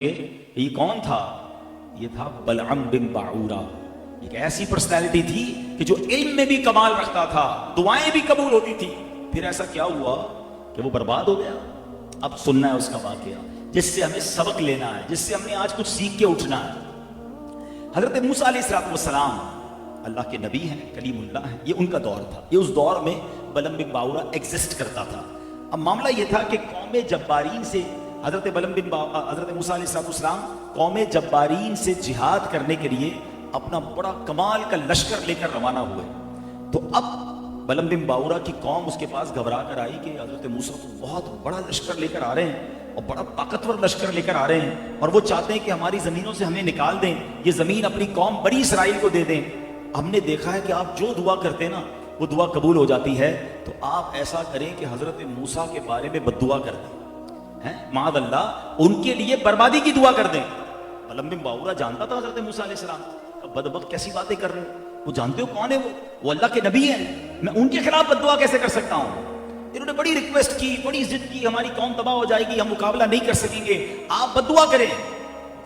ये कौन था? ये था बलअम बिन बाऊरा। एक ऐसी पर्सनैलिटी थी कि जो इल्म में भी कमाल रखता था, दुआएं भी कबूल होती थी। फिर ऐसा क्या हुआ कि वो बर्बाद हो गया। अब सुनना है उसका वाकया, जिससे हमें सबक लेना है, जिससे हमने आज कुछ सीख के उठना है। हजरत मूसा अलैहिस्सलाम अल्लाह के नबी हैं, कलीमुल्लाह हैं। ये उनका दौर था। ये उस दौर में बलअम बिन बाऊरा एग्जिस्ट करता था। अब मामला ये था कि कौम जब्बारीन से हजरत मूसा अलैहिस्सलाम कौम जब्बारीन से जिहाद करने के लिए अपना बड़ा कमाल का लश्कर लेकर रवाना हुए। तो अब बलअम बिन बाऊरा की कौम उसके पास घबरा कर आई कि हजरत मूसा तो बहुत बड़ा लश्कर लेकर आ रहे हैं और बड़ा ताकतवर लश्कर लेकर आ रहे हैं, और वो चाहते हैं कि हमारी ज़मीनों से हमें निकाल दें, ये ज़मीन अपनी कौम बनी इसराइल को दे दें। हमने देखा है कि आप जो दुआ करते हैं ना, वो दुआ कबूल हो जाती है। तो आप ऐसा करें कि हजरत मूसा के बारे में बद्दुआ कर दें, माद अल्लाह, उनके लिए बर्बादी की दुआ कर दें। बलअम बिन बाऊरा जानता था हजरत मूसा अलैहिस्सलाम। अब बदबख्त कैसी बातें कर रहे हो, वो जानते हो कौन है वो अल्लाह के नबी हैं। मैं उनके खिलाफ बद्दुआ कैसे कर सकता हूं? इन्होंने बड़ी रिक्वेस्ट की, बड़ी जिद की, हमारी कौम तबाह हो जाएगी, हम मुकाबला नहीं कर सकेंगे, आप बद्दुआ करें।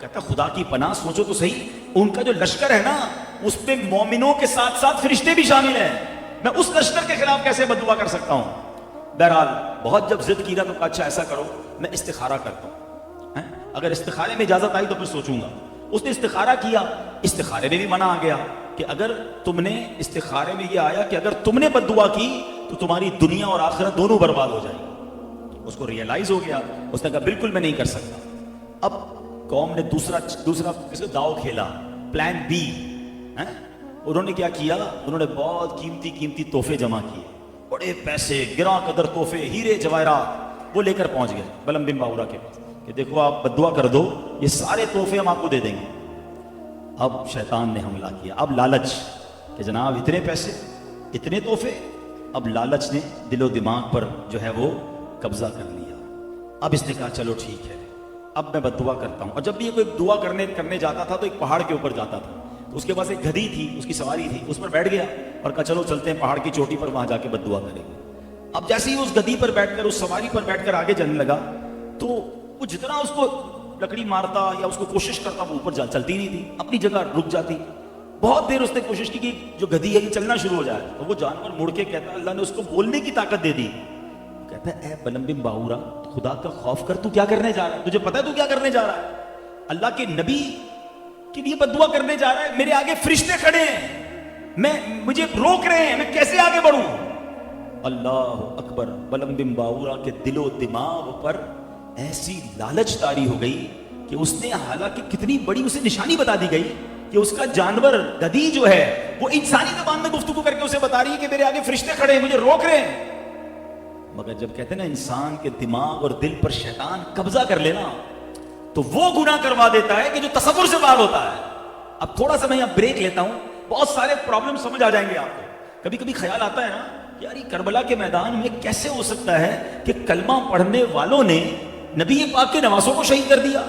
कहता खुदा की पनाह, सोचो तो सही, उनका जो लश्कर है ना, उसमें मोमिनों के साथ साथ फरिश्ते भी शामिल हैं। मैं उस लश्कर के खिलाफ कैसे बद्दुआ कर सकता हूं? बहरहाल बहुत जब जिद की ना, तो अच्छा ऐसा करो, मैं इस्तिखारा करता हूं, अगर इस्तिखारे में इजाजत आई तो फिर सोचूंगा। उसने इस्तिखारा किया, इस्तिखारे में भी मना आ गया कि अगर तुमने इस्तिखारे में ये आया कि अगर तुमने बद्दुआ की तो तुम्हारी दुनिया और आखिरत दोनों बर्बाद हो जाएगी। उसको रियलाइज हो गया, उसने कहा बिल्कुल मैं नहीं कर सकता। अब कौम ने दूसरा दाव खेला, प्लान बी। उन्होंने क्या किया? उन्होंने बहुत कीमती तोहफे जमा किए, बड़े पैसे, गिरा कदर तोहफे, हीरे जवाहरात, वो लेकर पहुंच गए बलअम बिन बाऊरा के पास कि देखो आप बद्दुआ कर दो, ये सारे तोहफे हम आपको दे देंगे। अब शैतान ने हमला किया। अब लालच कि जनाब इतने पैसे, इतने तोहफे। अब लालच ने दिलो दिमाग पर जो है वो कब्जा कर लिया। अब इसने कहा चलो ठीक है, अब मैं बद्दुआ करता हूं। और जब भी ये कोई दुआ करने जाता था तो एक पहाड़ के ऊपर जाता था, तो उसके पास एक गधी थी, उसकी सवारी थी, उस पर बैठ गया और कहा चलो चलते हैं पहाड़ की चोटी पर, वहां जाके बद्दुआ करेंगे। अब जैसे ही उस गधी पर बैठकर, उस सवारी पर बैठकर आगे चलने लगा, तो वो जितना उसको लकड़ी मारता या उसको कोशिश करता, वो ऊपर चलती नहीं थी, अपनी जगह रुक जाती। बहुत देर उसने कोशिश की कि जो गधी है ये चलना शुरू हो जाए, तो वो जानवर मुड़ के कहता, अल्लाह ने उसको बोलने की ताकत दे दी। कहता है ए बलअम बिन बाऊरा, खुदा का खौफ कर, तू क्या करने जा रहा है? तुझे पता है तू क्या करने जा रहा है? अल्लाह के नबी के लिए बद्दुआ करने जा रहा है, मेरे आगे फरिश्ते खड़े हैं, मुझे रोक रहे हैं, मैं कैसे आगे बढ़ूं? अल्लाह अकबर। बलअम बिन बाऊरा के दिलो दिमाग पर ऐसी लालच तारी हो गई कि उसने, हालांकि कितनी बड़ी उसे निशानी बता दी गई कि उसका जानवर गधी जो है वो इंसानी ज़बान में गुफ्तगू करके उसे बता रही है कि मेरे आगे फरिश्ते खड़े हैं, मुझे रोक रहे हैं। मगर जब कहते हैं ना इंसान के दिमाग और दिल पर शैतान कब्जा कर लेना, तो वो गुनाह करवा देता है कि जो तसव्वुर से बाहर होता है। अब थोड़ा सा मैं यहाँ ब्रेक लेता हूं, बहुत सारे प्रॉब्लम समझ आ जाएंगे आपको। कभी कभी ख्याल आता है ना, यार ये करबला के मैदान में कैसे हो सकता है कि कलमा पढ़ने वालों ने नबी पाक के नवासों को शहीद कर दिया?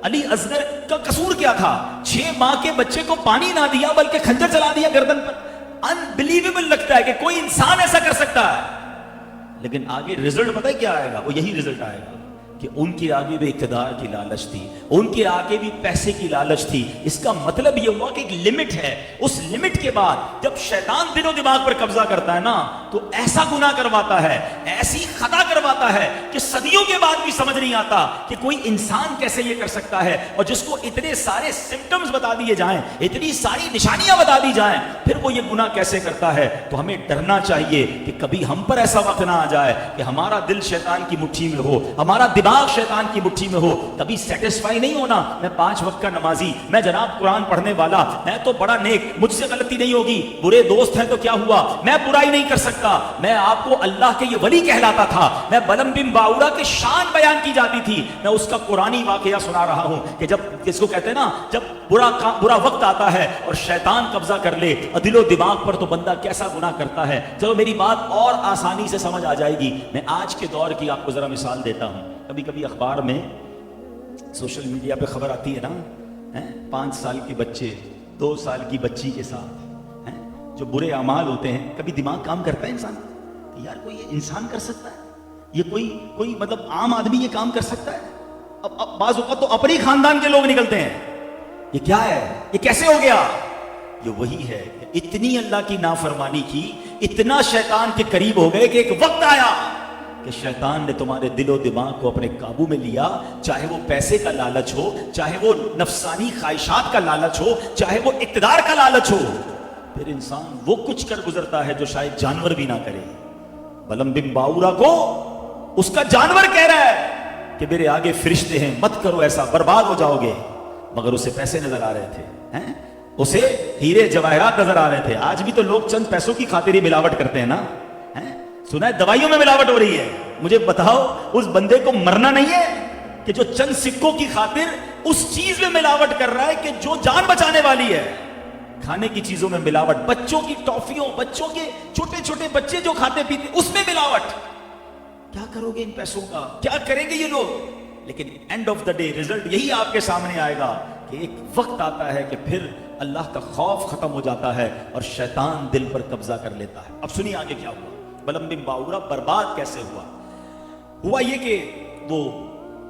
अली असगर का कसूर क्या था? 6 माह के बच्चे को पानी ना दिया बल्कि खंजर चला दिया गर्दन पर। अनबिलीवेबल लगता है कि कोई इंसान ऐसा कर सकता है। लेकिन आगे रिजल्ट पता है क्या आएगा? वो यही रिजल्ट आएगा कि उनके आगे भी इक़्तिदार की लालच थी, उनके आगे भी पैसे की लालच थी। इसका मतलब यह हुआ कि एक लिमिट है, उस लिमिट के बाद जब शैतान दिलो दिमाग पर कब्जा करता है ना, तो ऐसा गुनाह करवाता है, ऐसी खता करवाता है कि सदियों के बाद भी समझ नहीं आता कि कोई इंसान कैसे ये कर सकता है। और जिसको इतने सारे सिम्टम्स बता दिए जाएं, इतनी सारी निशानियां बता दी जाएं, फिर वो ये गुनाह कैसे करता है? तो हमें डरना चाहिए कि कभी हम पर ऐसा वक्त ना आ जाए कि हमारा दिल शैतान की मुट्ठी में हो, हमारा दिमाग शैतान की मुट्ठी में हो। तभी सेटिस्फाई नहीं होना, मैं 5 वक्त का नमाजी, मैं जनाब कुरान पढ़ने वाला, मैं तो बड़ा नेक, मुझसे गलती नहीं होगी, बुरे दोस्त हैं तो क्या हुआ, मैं बुराई नहीं कर सकता। मैं आपको अल्लाह के ये वली कहलाता था, मैं बलअम बिन बाऊरा के शान बयान की जाती थी, मैं उसका कुरानी वाकया सुना रहा हूं कि जब, जिसको कहते हैं ना, जब बुरा वक्त आता है और शैतान कब्जा कर ले और दिलो दिमाग पर, तो बंदा कैसा गुनाह करता है। चलो मेरी बात और आसानी से समझ आ जाएगी। मैं आज के दौर की आपको जरा मिसाल देता हूं। कभी कभी अखबार में, सोशल मीडिया पे खबर आती है ना, 5 साल के बच्चे 2 साल की बच्ची के साथ जो बुरे अमाल होते हैं। कभी दिमाग काम करता है इंसान कि यार कोई ये इंसान कर सकता है, ये कोई मतलब आम आदमी ये काम कर सकता है? अब بعض اوقات تو اپنی خاندان کے لوگ نکلتے ہیں. یہ کیا ہے؟ یہ کیسے ہو گیا؟ یہ وہی ہے کہ اتنی اللہ کی نافرمانی کی, اتنا شیطان کے قریب ہو گئے کہ ایک وقت آیا کہ شیطان نے تمہارے دل و دماغ کو اپنے قابو میں لیا, چاہے وہ پیسے کا لالچ ہو, چاہے وہ نفسانی خواہشات کا لالچ ہو, چاہے وہ اقتدار کا لالچ ہو. پھر انسان وہ کچھ کر گزرتا ہے جو شاید جانور بھی نہ کرے. بلم بن باورا کو اس کا جانور کہہ رہا ہے کہ میرے آگے فرشتے ہیں, مت کرو ایسا, برباد ہو جاؤ گے. مگر اسے پیسے نظر آ رہے تھے, اسے ہیرے جواہرات نظر آ رہے تھے. آج بھی تو لوگ چند پیسوں کی خاطر ہی ملاوٹ کرتے ہیں نا. سنا ہے دوائیوں میں ملاوٹ ہو رہی ہے. مجھے بتاؤ اس بندے کو مرنا نہیں ہے کہ جو چند سکوں کی خاطر اس چیز میں ملاوٹ کر رہا ہے کہ جو جان بچانے والی ہے. کھانے کی چیزوں میں ملاوٹ, بچوں کی ٹافیوں, بچوں کے چھوٹے چھوٹے بچے جو کھاتے پیتے اس میں ملاوٹ. کیا کرو گے ان پیسوں کا؟ کیا کریں گے یہ لوگ؟ لیکن and of the day result یہی آپ کے سامنے آئے گا کہ ایک وقت آتا ہے کہ پھر اللہ کا خوف ختم ہو جاتا ہے اور شیطان دل پر قبضہ کر لیتا ہے. اب سنیے آگے کیا ہوا. بلم بن باورا برباد کیسے ہوا؟ ہوا یہ کہ وہ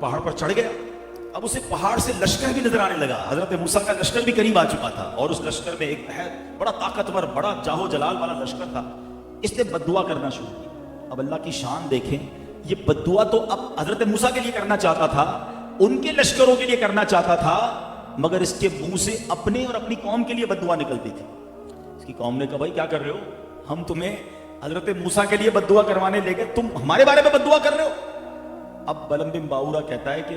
پہاڑ پر چڑھ گیا. اب اسے پہاڑ سے لشکر بھی نظر آنے لگا. حضرت موسیٰ کا لشکر بھی قریب آ چکا تھا اور اس لشکر میں ایک بڑا طاقتور, بڑا جاہو جلال والا لشکر تھا. اس نے بد دعا کرنا شروع کی. اب اللہ کی شان دیکھیں, یہ بد دعا تو اب حضرت موسیٰ کے لیے کرنا چاہتا تھا, ان کے لشکروں کے لیے کرنا چاہتا تھا, مگر اس کے منہ سے اپنے اور اپنی قوم کے لیے بد دعا نکلتی تھی. اس کی قوم نے کہا بھائی کیا کر رہے ہو, ہم تمہیں حضرت موسیٰ کے لیے بد دعا کروانے لے گئے, تم ہمارے بارے میں بد دعا کر رہے ہو. اب بلم بن باورا کہتا ہے کہ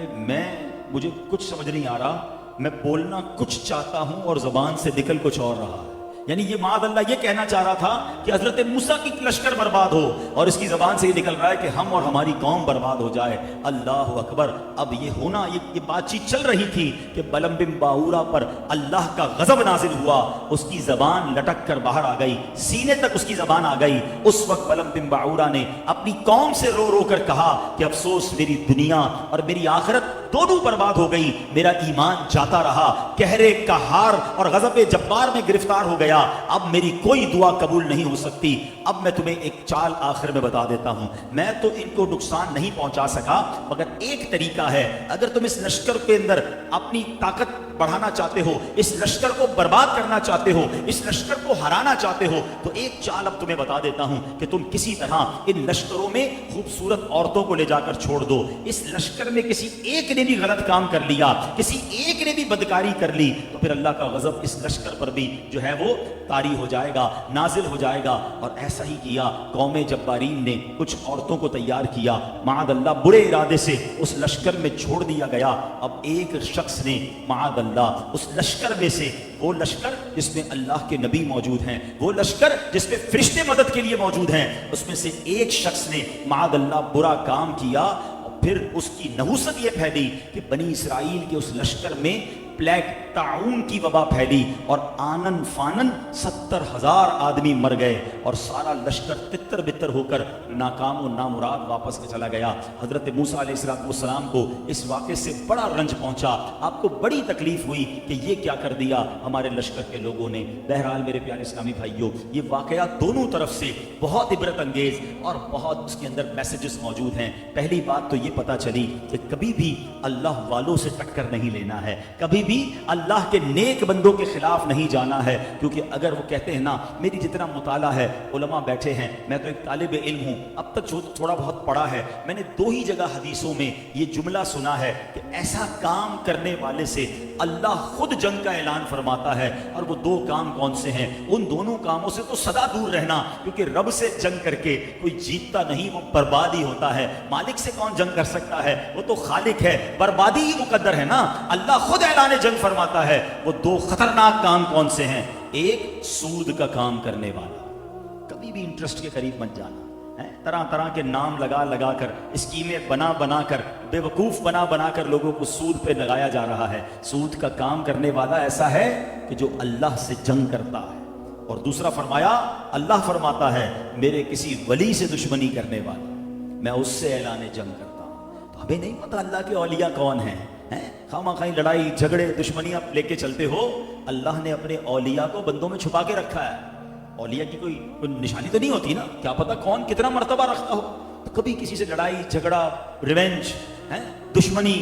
مجھے کچھ سمجھ نہیں آ رہا, میں بولنا کچھ چاہتا ہوں اور زبان سے نکل کچھ اور رہا. یعنی یہ معاذ اللہ یہ کہنا چاہ رہا تھا کہ حضرت موسیٰ کی لشکر برباد ہو, اور اس کی زبان سے یہ نکل رہا ہے کہ ہم اور ہماری قوم برباد ہو جائے. اللہ اکبر. اب یہ ہونا, یہ بات چیت چل رہی تھی کہ بلم بن باورا پر اللہ کا غضب نازل ہوا. اس کی زبان لٹک کر باہر آ گئی, سینے تک اس کی زبان آ گئی. اس وقت بلم بن باورا نے اپنی قوم سے رو رو کر کہا کہ افسوس, میری دنیا اور میری آخرت دونوں برباد ہو گئی, میرا ایمان جاتا رہا, قہر قہار اور غضب جبار میں گرفتار ہو گیا. اب میری کوئی دعا قبول نہیں ہو سکتی. اب میں تمہیں ایک چال آخر میں بتا دیتا ہوں. میں تو ان کو نقصان نہیں پہنچا سکا, مگر ایک طریقہ ہے. اگر تم اس لشکر کے اندر اپنی طاقت بڑھانا چاہتے ہو, اس لشکر کو برباد کرنا چاہتے ہو, اس لشکر کو ہرانا چاہتے ہو, تو ایک چال اب تمہیں بتا دیتا ہوں کہ تم کسی طرح ان لشکروں میں خوبصورت عورتوں کو لے جا کر چھوڑ دو. اس لشکر میں کسی ایک نے بھی غلط کام کر لیا, کسی ایک نے بھی بدکاری کر لی, تو پھر اللہ کا غضب اس لشکر پر بھی جو ہے وہ طاری ہو جائے گا, نازل ہو جائے گا. اور ایسا ہی کیا. قوم جبارین نے کچھ عورتوں کو تیار کیا, معاذ اللہ برے ارادے سے اس لشکر میں چھوڑ دیا گیا. اب ایک شخص نے معاذ اللہ اس لشکر میں سے, وہ لشکر جس میں اللہ کے نبی موجود ہیں, وہ لشکر جس میں فرشتے مدد کے لیے موجود ہیں, اس میں سے ایک شخص نے معاذ اللہ برا کام کیا. پھر اس کی نحوست یہ پھیلی کہ بنی اسرائیل کے اس لشکر میں پلیگ, تعاون کی وبا پھیلی, اور آنن فانن 70,000 آدمی مر گئے, اور سارا لشکر تتر بتر ہو کر ناکام و نامراد واپس چلا گیا. حضرت موسیٰ علیہ السلام کو اس واقعے سے بڑا رنج پہنچا. آپ کو بڑی تکلیف ہوئی کہ یہ کیا کر دیا ہمارے لشکر کے لوگوں نے. بہرحال میرے پیارے اسلامی بھائیوں, یہ واقعہ دونوں طرف سے بہت عبرت انگیز اور بہت اس کے اندر میسیجز موجود ہیں. پہلی بات تو یہ پتہ چلی کہ کبھی بھی اللہ والوں سے ٹکر نہیں لینا ہے, کبھی بھی اللہ کے نیک بندوں کے خلاف نہیں جانا ہے. کیونکہ اگر وہ کہتے ہیں نا میری جتنا مطالعہ ہے, علماء بیٹھے ہیں, میں تو ایک طالب علم ہوں, اب تک تھوڑا بہت پڑھا ہے, میں نے 2 ہی جگہ حدیثوں میں یہ جملہ سنا ہے کہ ایسا کام کرنے والے سے اللہ خود جنگ کا اعلان فرماتا ہے. اور وہ 2 کام کون سے ہیں؟ ان دونوں کاموں سے تو سدا دور رہنا, کیونکہ رب سے جنگ کر کے کوئی جیتتا نہیں, وہ برباد ہی ہوتا ہے. مالک سے کون جنگ کر سکتا ہے؟ وہ تو خالق ہے, بربادی ہی مقدر ہے نا. اللہ خود اعلان جنگ فرماتا ہے. وہ 2 خطرناک کام کون سے ہیں؟ ایک سود کا کام کرنے والا, کبھی بھی انٹرسٹ کے قریب مت جانا. طرح طرح کے نام لگا لگا کر, اسکیمیں بنا کر, بے وقوف بنا کر لوگوں کو سود پہ لگایا جا رہا ہے. سود کا کام کرنے والا ایسا ہے کہ جو اللہ سے جنگ کرتا ہے. اور دوسرا فرمایا, اللہ فرماتا ہے میرے کسی ولی سے دشمنی کرنے والا, میں اس سے اعلان جنگ کرتا ہوں. تو ہمیں نہیں پتا اللہ کے اولیاء کون ہیں. خواہ خواہ لڑائی جھگڑے دشمنیاں لے کے چلتے ہو. اللہ نے اپنے اولیاء کو بندوں میں چھپا کے رکھا ہے. اولیاء کی کوئی نشانی تو نہیں ہوتی نا, کیا پتا کون کتنا مرتبہ رکھتا ہو. تو کبھی کسی سے لڑائی جھگڑا, ریونج, دشمنی,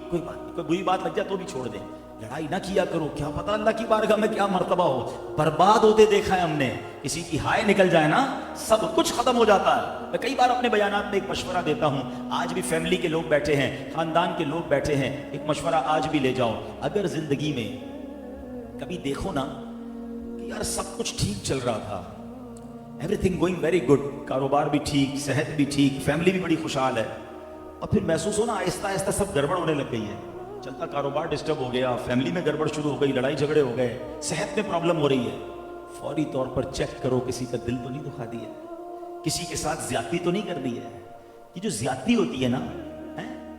कोई बात नहीं, कोई बुरी बात लग जाए तो भी छोड़ दे, लड़ाई ना किया करो, क्या पता अल्लाह की बारगाह में क्या मर्तबा हो। बर्बाद होते देखा है हमने, किसी की हाय निकल जाए ना सब कुछ खत्म हो जाता है। मैं कई बार अपने बयानात में एक मशवरा देता हूं, आज भी फैमिली के लोग बैठे हैं, खानदान के लोग बैठे हैं, एक मशवरा आज भी ले जाओ। अगर जिंदगी में कभी देखो ना कि यार सब कुछ ठीक चल रहा था, एवरीथिंग गोइंग वेरी गुड, कारोबार भी ठीक, सेहत भी ठीक, फैमिली भी बड़ी खुशहाल है, और फिर महसूस हो ना आहिस्ता आहिस्ता सब गड़बड़ होने लग गई है, चलता कारोबार डिस्टर्ब हो गया, फैमिली में गड़बड़ शुरू हो गई, लड़ाई झगड़े हो गए, सेहत में प्रॉब्लम हो रही है, फौरी तौर पर चेक करो किसी का दिल तो नहीं दुखा दिया, किसी के साथ ज्यादती तो नहीं कर दी है। ये जो ज्यादती होती है ना,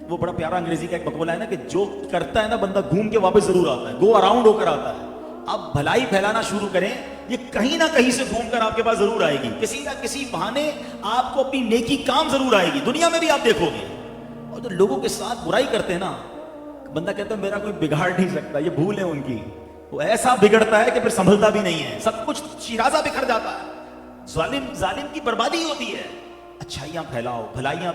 वो बड़ा प्यारा अंग्रेजी का एक बकौला है ना कि जो करता है ना बंदा घूम के वापस जरूर आता है, गो अराउंड होकर आता है। आप भलाई फैलाना शुरू करें, ये कहीं ना कहीं से घूमकर आपके पास जरूर आएगी, किसी ना किसी बहाने आपको अपनी नेकी काम जरूर आएगी, दुनिया में भी आप देखोगे। और जो लोगों के साथ बुराई करते हैं ना, बंदा कहता है मेरा कोई बिगाड़ नहीं सकता, ये भूल है उनकी, वो ऐसा बिगड़ता है कि फिर संभलता भी नहीं है, सब कुछ शिराजा बिखर जाता है, जालिम की बर्बादी होती है। अच्छाइयां फैलाओ, भलाइयां